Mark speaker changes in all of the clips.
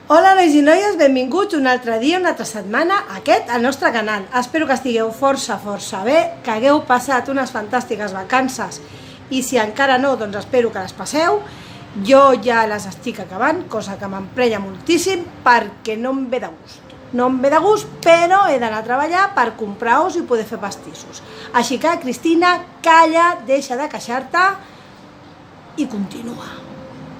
Speaker 1: Hola nois i noies, benvinguts un altre dia, una altra setmana a aquest, al nostre canal. Espero que estigueu força bé, que hagueu passat unes fantàstiques vacances i si encara no, doncs espero que les passeu. Jo ja les estic acabant, cosa que m'emprenya moltíssim perquè no em ve de gust. No em ve de gust, però he d'anar a treballar per comprar ous i poder fer pastissos. Així que, Cristina, calla, deixa de queixar-te i continua.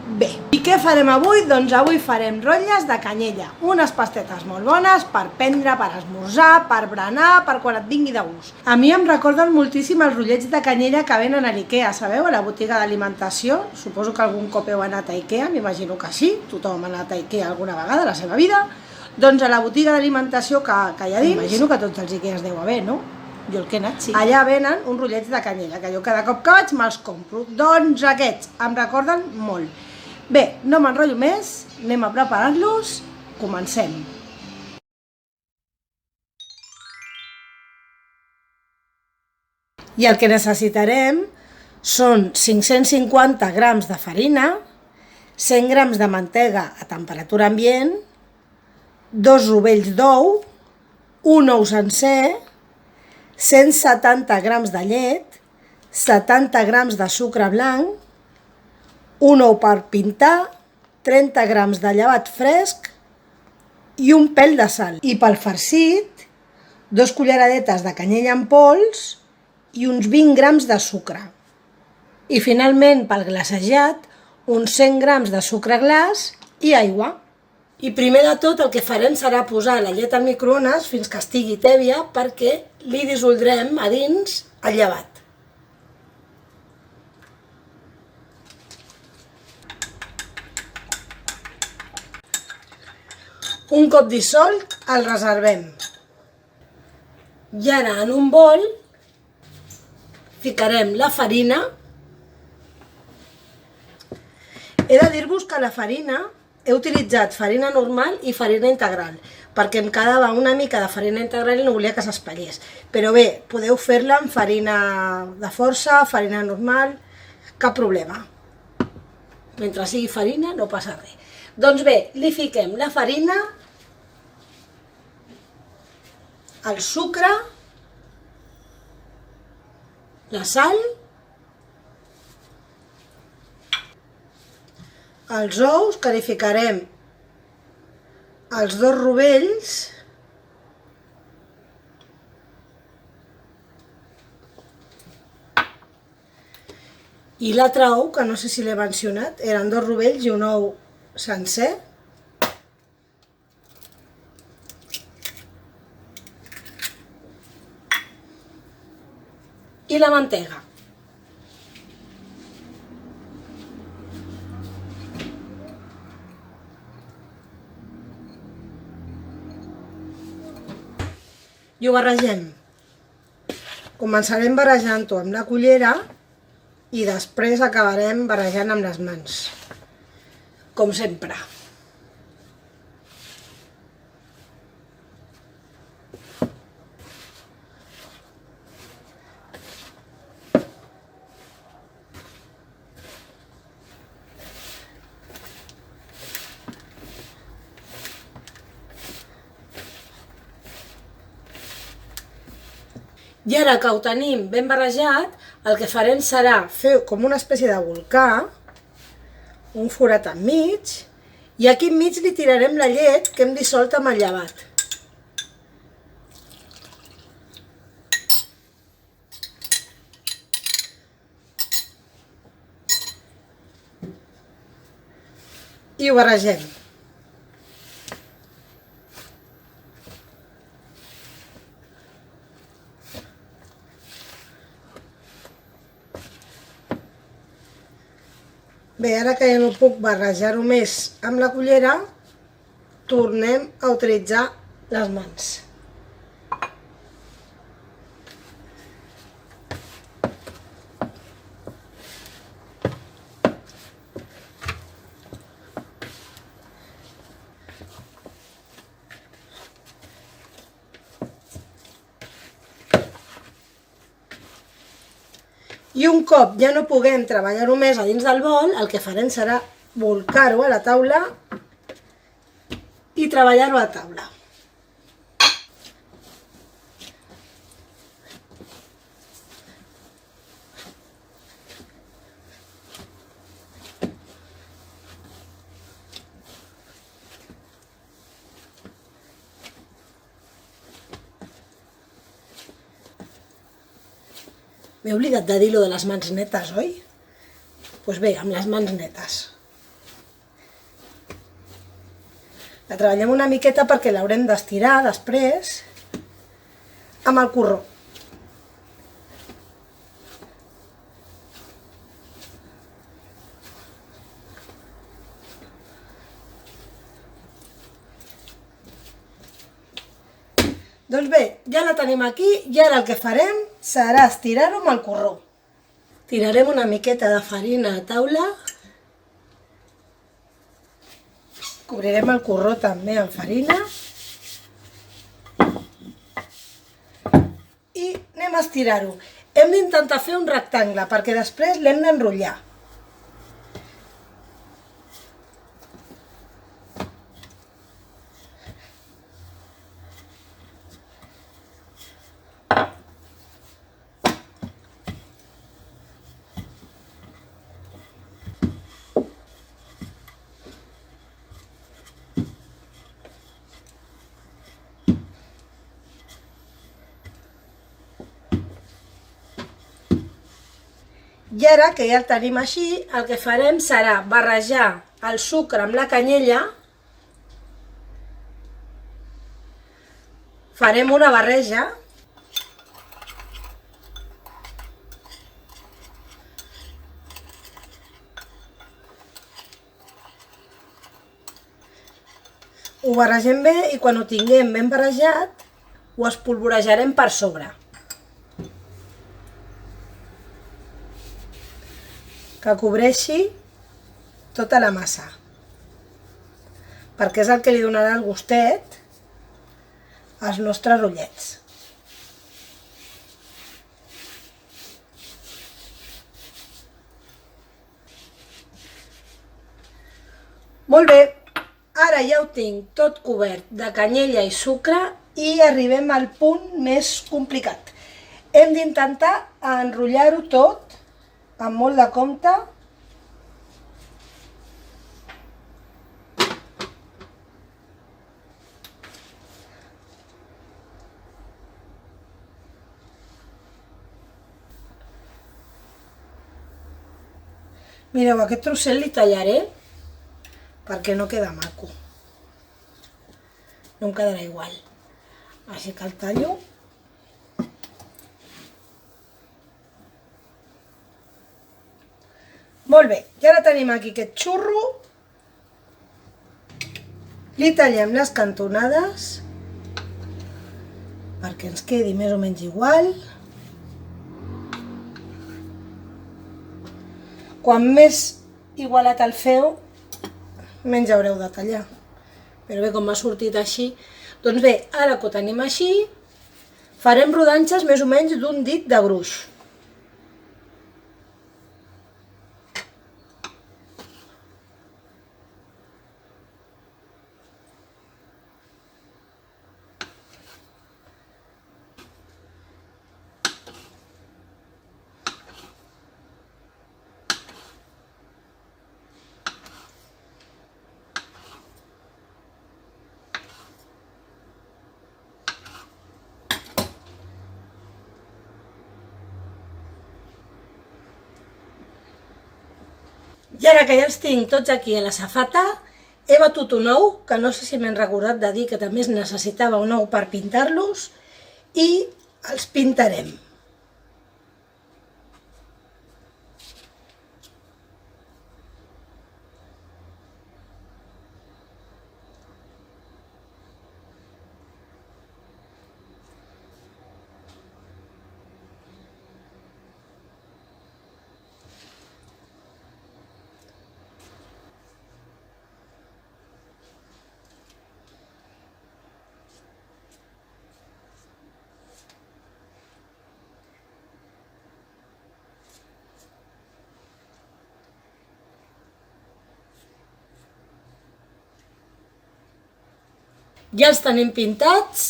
Speaker 1: Bé, i què farem avui? Doncs avui farem rotlles de canyella, unes pastetes molt bones per prendre, per esmorzar, per berenar, per quan et vingui de gust. A mi em recorden moltíssim els rotllets de canyella que venen a l'Ikea, sabeu? A la botiga d'alimentació. Suposo que algun cop heu anat a Ikea, m'imagino que sí, tothom ha anat a Ikea alguna vegada a la seva vida. Doncs a la botiga d'alimentació que hi ha dins, m'imagino que tots els Ikeas deu haver, no? Jo el que he anat, sí. Allà venen uns rotllets de canyella, que jo cada cop que vaig me'ls compro. Doncs aquests em recorden molt. Bé, no m'enrotllo més, anem a preparar-los, comencem. I el que necessitarem són 550 grams de farina, 100 grams de mantega a temperatura ambient, 2 rovells d'ou, un ou sencer, 170 grams de llet, 70 grams de sucre blanc, un ou per pintar, 30 grams de llevat fresc i un pèl de sal. I pel farcit, 2 culleradetes de canyella en pols i uns 20 grams de sucre. I finalment, pel glaçejat, uns 100 grams de sucre glaç i aigua. I primer de tot el que farem serà posar la llet al microones fins que estigui tèbia perquè li dissoldrem a dins el llevat. Un cop dissolt, el reservem. I ara en un bol ficarem la farina. He de dir-vos que la farina he utilitzat farina normal i farina integral, perquè em quedava una mica de farina integral i no volia que s'espallés. Però bé, podeu fer-la amb farina de força, farina normal, cap problema. Mentre sigui farina no passa res. Doncs bé, li fiquem la farina, el sucre, la sal, els ous, que li ficarem els 2 rovells, i l'altre ou, que no sé si l'he mencionat, eren 2 rovells i un ou sencer. I la mantega. I ho barregem. Començarem barrejant-ho amb la cullera i després acabarem barrejant amb les mans, com sempre. I ara que ho tenim ben barrejat, el que farem serà fer com una espècie de volcà, un forat enmig, i aquí enmig li tirarem la llet que hem dissolt amb el llevat. I ho barregem. Bé, ara que ja no puc barrejar-ho més amb la cullera, tornem a utilitzar les mans. I un cop ja no puguem treballar-ho més a dins del bol, el que farem serà volcar-ho a la taula treballar-ho a taula. M'he oblidat de dir-lo de les mans netes, oi? Doncs bé, amb les mans netes. La treballem una miqueta perquè l'haurem d'estirar després amb el corró. Doncs bé, ja la tenim aquí i ara el que farem serà estirar-ho amb el corró. Tirarem una miqueta de farina a taula. Cobrirem el corró també amb farina. I anem a estirar-ho. Hem d'intentar fer un rectangle perquè després l'hem d'enrotllar. I ara que ja el tenim així, el que farem serà barrejar el sucre amb la canyella. Farem una barreja. Ho barregem bé i quan ho tinguem ben barrejat, ho espolvorejarem per sobre. Que cobreixi tota la massa, perquè és el que li donarà el gustet als nostres rotllets. Molt bé, ara ja ho tinc tot cobert de canyella i sucre i arribem al punt més complicat. Hem d'intentar enrotllar-ho tot amb molt de compte. Mireu, aquest trosset li tallaré perquè no queda maco. No em quedarà igual. Així que el tallo. Molt bé, i ara tenim aquí aquest xurro. Li tallem les cantonades perquè ens quedi més o menys igual. Quan més igualat el feu, menys haureu de tallar. Però bé, com m'ha sortit així, doncs bé, ara que ho tenim així, farem rodanxes més o menys d'un dit de gruix. I ara que ja els tinc tots aquí a la safata, he batut un ou, que no sé si m'he recordat de dir que també es necessitava un ou per pintar-los, i els pintarem. Ja els tenim pintats.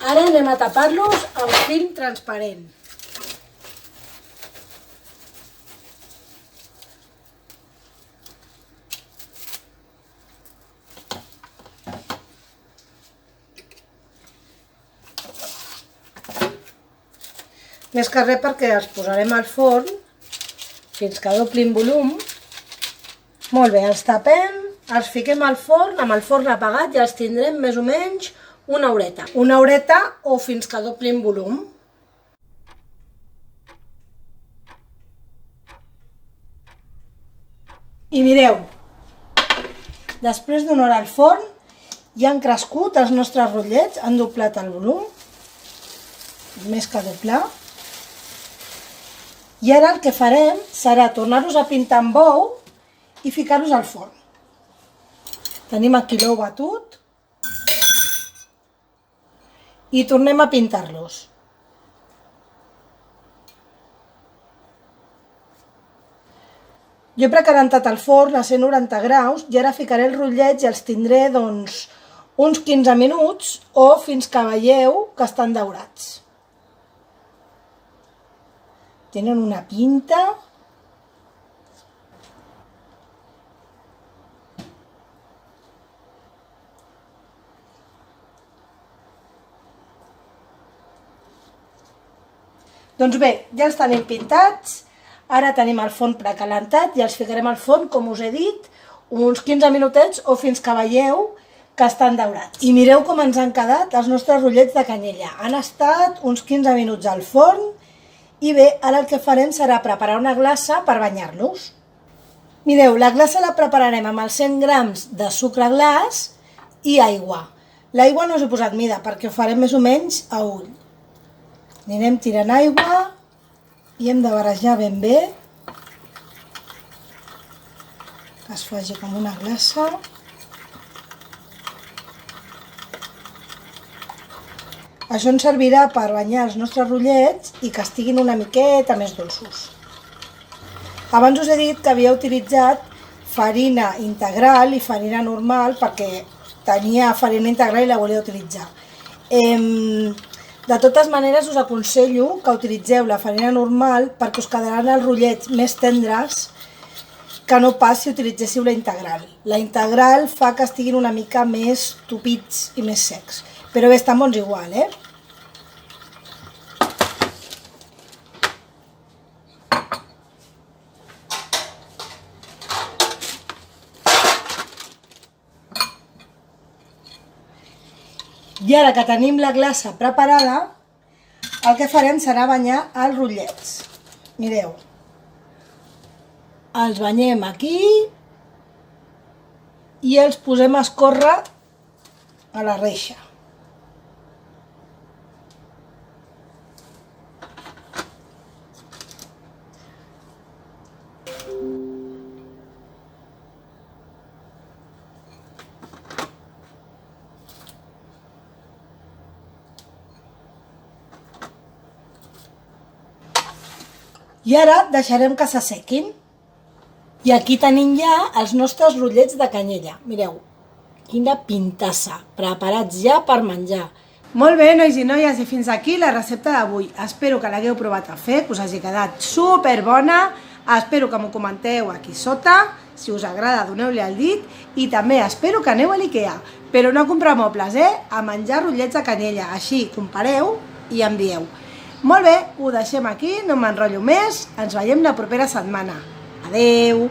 Speaker 1: Ara anem a tapar-los amb film transparent. Més que res perquè els posarem al forn fins que doblin volum. Molt bé, els tapem, els fiquem al forn amb el forn apagat i els tindrem més o menys una horeta. Una horeta o fins que doblin volum. I mireu, després d'una hora al forn ja han crescut els nostres rotllets, han doblat el volum, més que doblar. I ara el que farem serà tornar-los a pintar amb bou i ficar-los al forn. Tenim aquí l'ou batut i tornem a pintar-los. Jo he precalentat el forn a 190 graus i ara ficaré els rotllets i els tindré uns 15 minuts o fins que veieu que estan daurats. Tenen una pinta. Doncs bé, ja els tenim pintats. Ara tenim el forn precalentat i els ficarem al forn, com us he dit, uns 15 minutets o fins que veieu que estan daurats. I mireu com ens han quedat els nostres rotllets de canyella. Han estat uns 15 minuts al forn. I bé, ara el que farem serà preparar una glassa per banyar-los. Mireu, la glassa la prepararem amb els 100 grams de sucre glaç i aigua. L'aigua no us he posat mida perquè ho farem més o menys a ull. Anirem tirant aigua i hem de barrejar ben bé que es faci com una glassa. Això ens servirà per banyar els nostres rotllets i que estiguin una miqueta més dolços. Abans us he dit que havia utilitzat farina integral i farina normal perquè tenia farina integral i la volia utilitzar. De totes maneres us aconsello que utilitzeu la farina normal perquè us quedaran els rotllets més tendres que no pas si utilitzéssiu la integral. La integral fa que estiguin una mica més tupits i més secs. Però bé, estan bons igual, I ara que tenim la glassa preparada, el que farem serà banyar els rotllets. Mireu, els banyem aquí i els posem a escórrer a la reixa. I ara deixarem que s'assequin. I aquí tenim ja els nostres rotllets de canyella. Mireu, quina pintassa, preparats ja per menjar. Molt bé, nois i noies, i fins aquí la recepta d'avui. Espero que l'hagueu provat a fer, que us hagi quedat superbona. Espero que m'ho comenteu aquí sota. Si us agrada, doneu-li el dit. I també espero que aneu a l'IKEA, però no a comprar mobles, a menjar rotllets de canyella. Així, compareu i em dieu. Molt bé, ho deixem aquí, no m'enrotllo més. Ens veiem la propera setmana. Adeu!